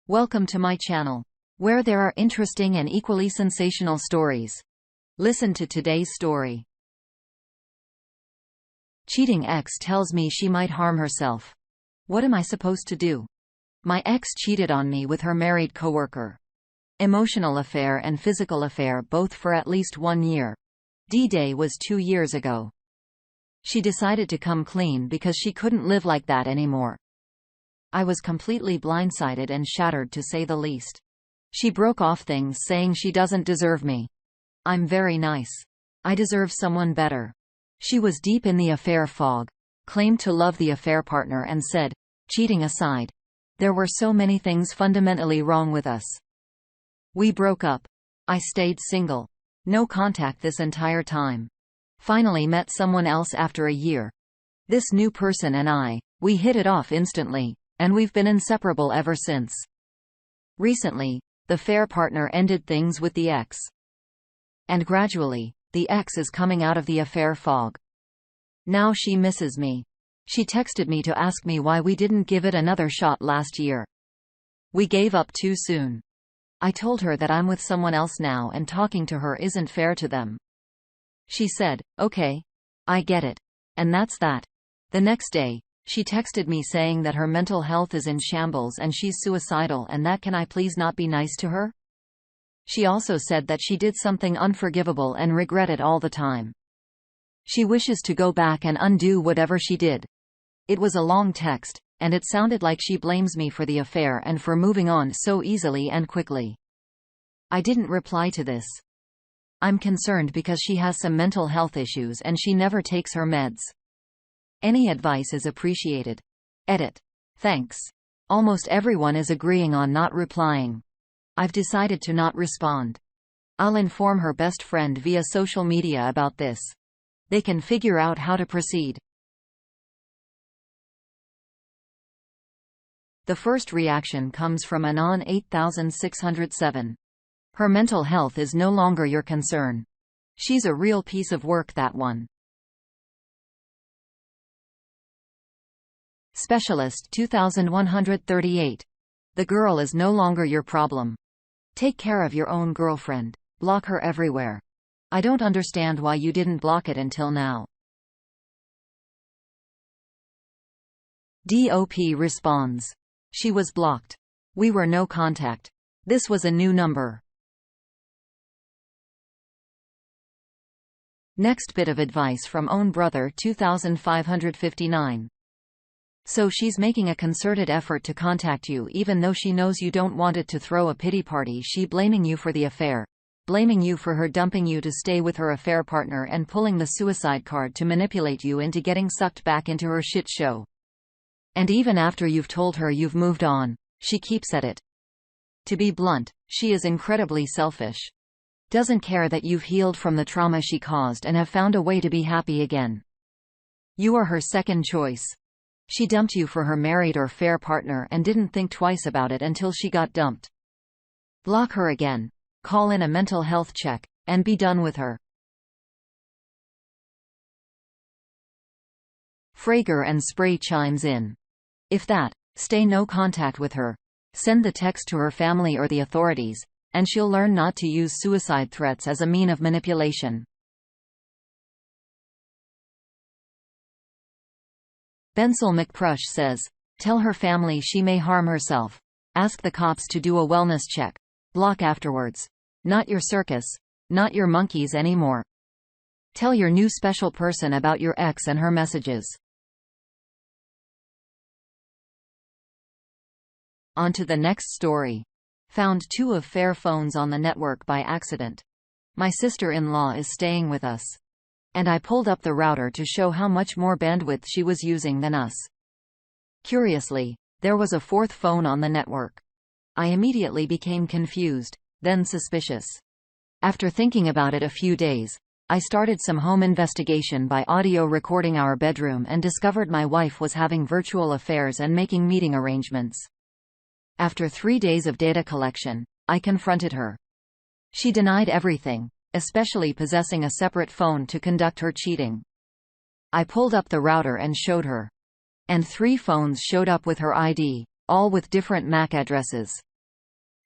Welcome to my channel, where there are interesting and equally sensational stories. Listen to today's story. Cheating ex tells me she might harm herself. What am I supposed to do? My ex cheated on me with her married coworker. Emotional affair and physical affair, both for at least 1 year. D-Day was 2 years ago. She decided to come clean because she couldn't live like that anymore. I was completely blindsided and shattered, to say the least. She broke off things, saying she doesn't deserve me. I'm very nice. I deserve someone better. She was deep in the affair fog, claimed to love the affair partner and said, cheating aside, there were so many things fundamentally wrong with us. We broke up. I stayed single. No contact this entire time. Finally met someone else after a year. This new person and we hit it off instantly, and we've been inseparable ever since. Recently, the affair partner ended things with the ex. And gradually, the ex is coming out of the affair fog. Now she misses me. She texted me to ask me why we didn't give it another shot last year. We gave up too soon. I told her that I'm with someone else now and talking to her isn't fair to them. She said, okay. I get it. And that's that. The next day, she texted me saying that her mental health is in shambles and she's suicidal, and that can I please not be nice to her? She also said that she did something unforgivable and regret it all the time. She wishes to go back and undo whatever she did. It was a long text, and it sounded like she blames me for the affair and for moving on so easily and quickly. I didn't reply to this. I'm concerned because she has some mental health issues and she never takes her meds. Any advice is appreciated. Edit. Thanks. Almost everyone is agreeing on not replying. I've decided to not respond. I'll inform her best friend via social media about this. They can figure out how to proceed. The first reaction comes from Anon 8607. Her mental health is no longer your concern. She's a real piece of work, that one. Specialist 2138. The girl is no longer your problem. Take care of your own girlfriend. Block her everywhere. I don't understand why you didn't block it until now. DOP responds. She was blocked. We were no contact. This was a new number. Next bit of advice from Own Brother 2559. So she's making a concerted effort to contact you even though she knows you don't want it, to throw a pity party. She blaming you for the affair, blaming you for her dumping you to stay with her affair partner, and pulling the suicide card to manipulate you into getting sucked back into her shit show. And even after you've told her you've moved on, she keeps at it. To be blunt, she is incredibly selfish. Doesn't care that you've healed from the trauma she caused and have found a way to be happy again. You are her second choice. She dumped you for her married or affair partner and didn't think twice about it until she got dumped. Block her again, call in a mental health check, and be done with her. Frager and Spray chimes in. If that, stay no contact with her. Send the text to her family or the authorities, and she'll learn not to use suicide threats as a mean of manipulation. Bensel McPrush says, tell her family she may harm herself. Ask the cops to do a wellness check. Block afterwards. Not your circus. Not your monkeys anymore. Tell your new special person about your ex and her messages. On to the next story. Found 2 affair phones on the network by accident. My sister-in-law is staying with us, and I pulled up the router to show how much more bandwidth she was using than us. Curiously, there was a 4th phone on the network. I immediately became confused, then suspicious. After thinking about it a few days, I started some home investigation by audio recording our bedroom and discovered my wife was having virtual affairs and making meeting arrangements. After 3 days of data collection, I confronted her. She denied everything, especially possessing a separate phone to conduct her cheating. I pulled up the router and showed her. And 3 phones showed up with her ID, all with different MAC addresses.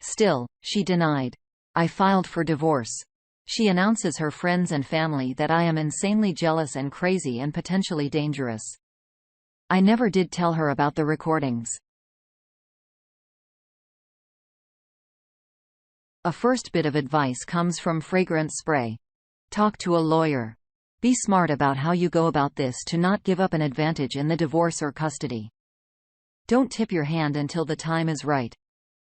Still, she denied. I filed for divorce. She announces her friends and family that I am insanely jealous and crazy and potentially dangerous. I never did tell her about the recordings. A first bit of advice comes from Fragrance Spray. Talk to a lawyer. Be smart about how you go about this to not give up an advantage in the divorce or custody. Don't tip your hand until the time is right.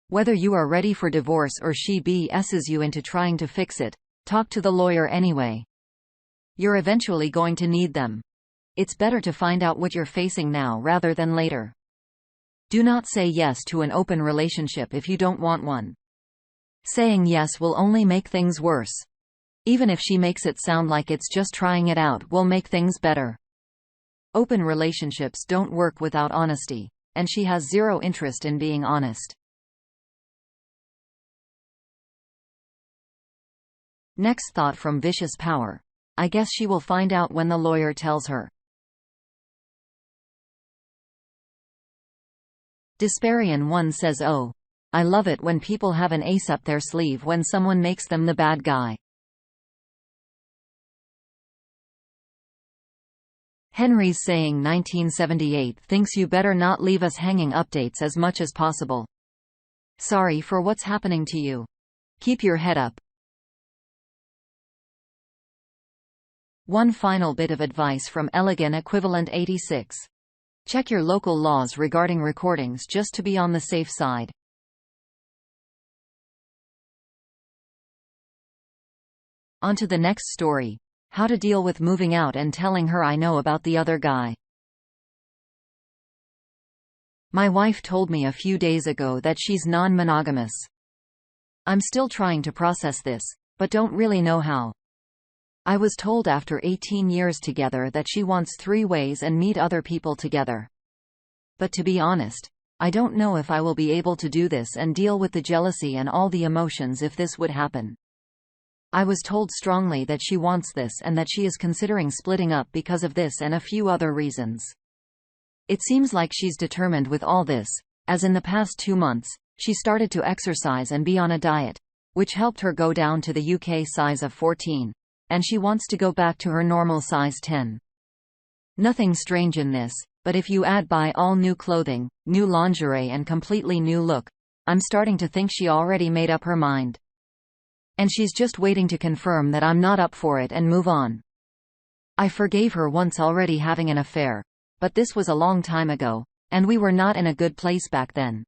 Whether you are ready for divorce or she BS's you into trying to fix it, talk to the lawyer anyway. You're eventually going to need them. It's better to find out what you're facing now rather than later. Do not say yes to an open relationship if you don't want one. Saying yes will only make things worse. Even if she makes it sound like it's just trying it out will make things better. Open relationships don't work without honesty, and she has zero interest in being honest. Next thought from Vicious Power. I guess she will find out when the lawyer tells her. Desparian 1 says, "Oh, I love it when people have an ace up their sleeve when someone makes them the bad guy." Henry's saying 1978 thinks you better not leave us hanging updates as much as possible. Sorry for what's happening to you. Keep your head up. One final bit of advice from Elegant Equivalent 86. Check your local laws regarding recordings just to be on the safe side. On to the next story. How to deal with moving out and telling her I know about the other guy. My wife told me a few days ago that she's non-monogamous. I'm still trying to process this, but don't really know how. I was told after 18 years together that she wants 3 ways and meet other people together. But to be honest, I don't know if I will be able to do this and deal with the jealousy and all the emotions if this would happen. I was told strongly that she wants this and that she is considering splitting up because of this and a few other reasons. It seems like she's determined with all this, as in the past 2 months, she started to exercise and be on a diet, which helped her go down to the UK size of 14. And she wants to go back to her normal size 10. Nothing strange in this, but if you add buy all new clothing, new lingerie and completely new look, I'm starting to think she already made up her mind. And she's just waiting to confirm that I'm not up for it and move on. I forgave her once already having an affair, but this was a long time ago, and we were not in a good place back then.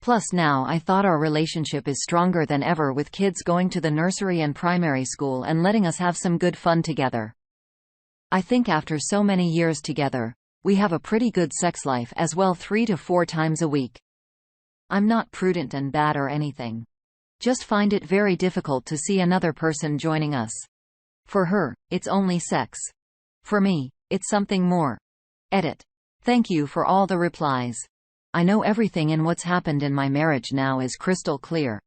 Plus now I thought our relationship is stronger than ever with kids going to the nursery and primary school and letting us have some good fun together. I think after so many years together, we have a pretty good sex life as well 3 to 4 times a week. I'm not prudent and bad or anything. Just find it very difficult to see another person joining us. For her, it's only sex. For me, it's something more. Edit. Thank you for all the replies. I know everything in what's happened in my marriage now is crystal clear.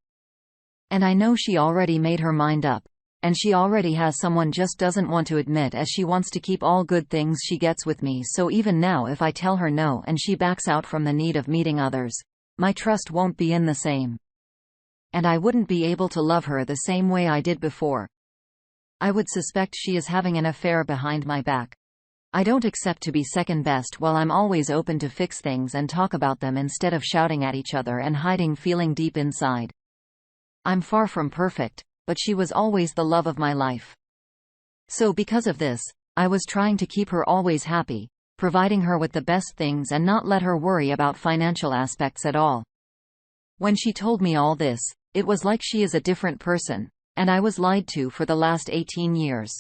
And I know she already made her mind up. And she already has someone, just doesn't want to admit, as she wants to keep all good things she gets with me. So even now if I tell her no and she backs out from the need of meeting others, my trust won't be in the same. And I wouldn't be able to love her the same way I did before. I would suspect she is having an affair behind my back. I don't accept to be second best while I'm always open to fix things and talk about them instead of shouting at each other and hiding feeling deep inside. I'm far from perfect, but she was always the love of my life. So because of this, I was trying to keep her always happy, providing her with the best things and not let her worry about financial aspects at all. When she told me all this, it was like she is a different person, and I was lied to for the last 18 years.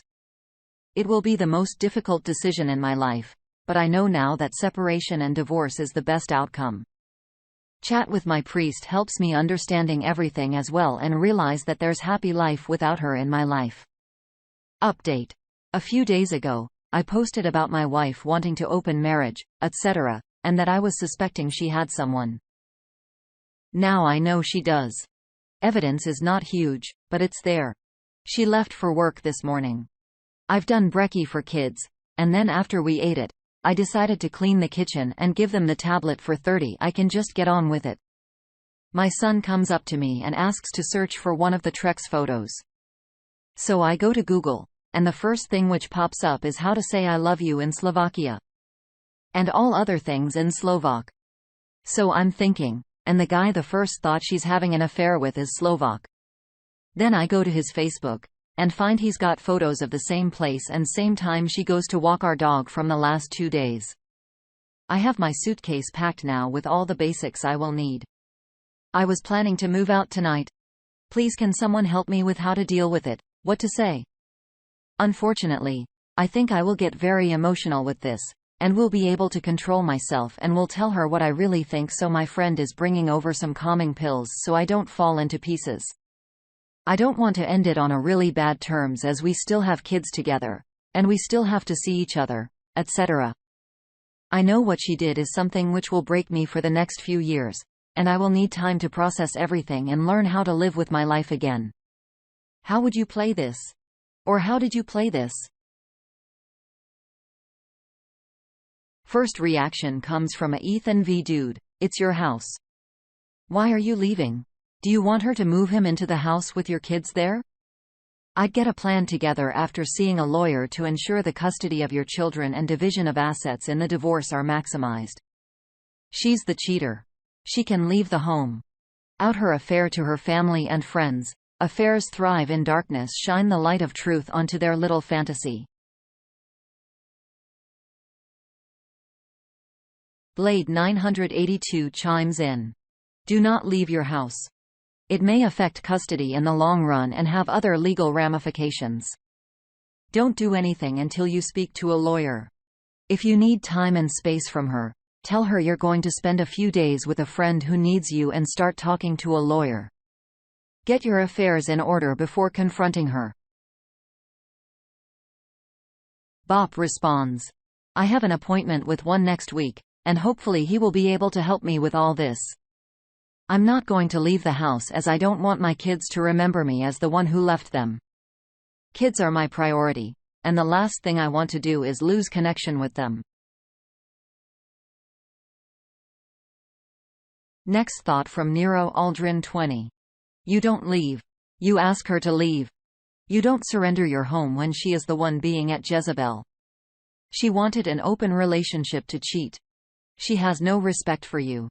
It will be the most difficult decision in my life, but I know now that separation and divorce is the best outcome. Chat with my priest helps me understanding everything as well and realize that there's happy life without her in my life. Update. A few days ago, I posted about my wife wanting to open marriage, etc., and that I was suspecting she had someone. Now I know she does. Evidence is not huge, but it's there. She left for work this morning. I've done brekkie for kids, and then after we ate it, I decided to clean the kitchen and give them the tablet for 30. I can just get on with it. My son comes up to me and asks to search for one of the Trex photos. So I go to Google, and the first thing which pops up is how to say I love you in Slovakia. And all other things in Slovak. So I'm thinking, and the guy the first thought she's having an affair with is Slovak. Then I go to his Facebook, and find he's got photos of the same place and same time she goes to walk our dog from the last 2 days. I have my suitcase packed now with all the basics I will need. I was planning to move out tonight. Please can someone help me with how to deal with it, what to say? Unfortunately, I think I will get very emotional with this, and will be able to control myself and will tell her what I really think, so my friend is bringing over some calming pills so I don't fall into pieces. I don't want to end it on a really bad terms as we still have kids together, and we still have to see each other, etc. I know what she did is something which will break me for the next few years, and I will need time to process everything and learn how to live with my life again. How would you play this? Or how did you play this? First reaction comes from a Ethan V. Dude, it's your house. Why are you leaving? Do you want her to move him into the house with your kids there? I'd get a plan together after seeing a lawyer to ensure the custody of your children and division of assets in the divorce are maximized. She's the cheater. She can leave the home. Out her affair to her family and friends. Affairs thrive in darkness, shine the light of truth onto their little fantasy. Blade 982 chimes in. Do not leave your house. It may affect custody in the long run and have other legal ramifications. Don't do anything until you speak to a lawyer. If you need time and space from her, tell her you're going to spend a few days with a friend who needs you and start talking to a lawyer. Get your affairs in order before confronting her. Bop responds. I have an appointment with one next week, and hopefully he will be able to help me with all this. I'm not going to leave the house as I don't want my kids to remember me as the one who left them. Kids are my priority, and the last thing I want to do is lose connection with them. Next thought from Nero Aldrin 20. You don't leave. You ask her to leave. You don't surrender your home when she is the one being at Jezebel. She wanted an open relationship to cheat. She has no respect for you.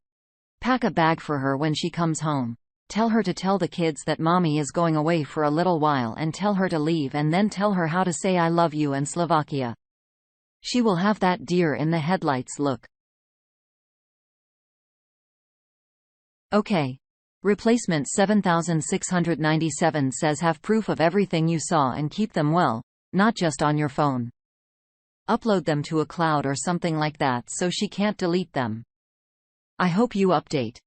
Pack a bag for her when she comes home. Tell her to tell the kids that mommy is going away for a little while and tell her to leave, and then tell her how to say I love you in Slovakia. She will have that deer in the headlights look. Okay. Replacement 7697 says have proof of everything you saw and keep them well, not just on your phone. Upload them to a cloud or something like that so she can't delete them. I hope you update.